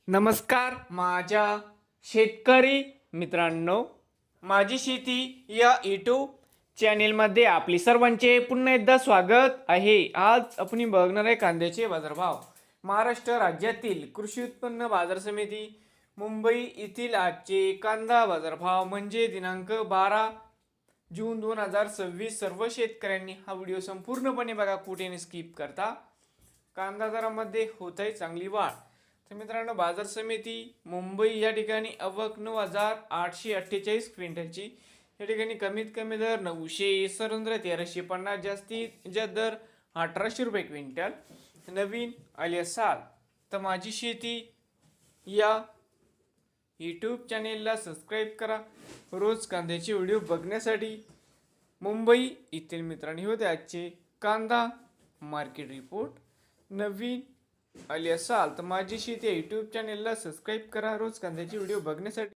नमस्कार माझ्या शेतकरी मित्रांनो, माझी शेती या यूट्यूब चॅनेलमध्ये आपली सर्वांचे पुन्हा एकदा स्वागत आहे. आज आपण बघणार आहे कांद्याचे बाजारभाव. महाराष्ट्र राज्यातील कृषी उत्पन्न बाजार समिती मुंबई येथील आजचे कांदा बाजारभाव म्हणजे दिनांक 12 जून 2026. सर्व शेतकऱ्यांनी हा व्हिडिओ संपूर्णपणे बघा, कुठेही स्किप करता. कांदा दरामध्ये होत आहे चांगली वाढ. तर मित्रांनो, बाजार समिती मुंबई या ठिकाणी आवक 9,848 क्विंटलची. या ठिकाणी कमीत कमी दर 900, सर्वत्र 1350, जास्तीत जास्त दर 1800 रुपये क्विंटल. नवीन आली असाल तर माझी शेती या यूट्यूब चॅनेलला सबस्क्राईब करा रोज कांद्याचे व्हिडिओ बघण्यासाठी. मुंबई येथील मित्रांनी होते आजचे कांदा मार्केट रिपोर्ट. नवीन आली असाल तर माझी शेती यूट्यूब चॅनेलला सबस्क्राईब करा रोज कांद्याचे व्हिडिओ बघण्यासाठी.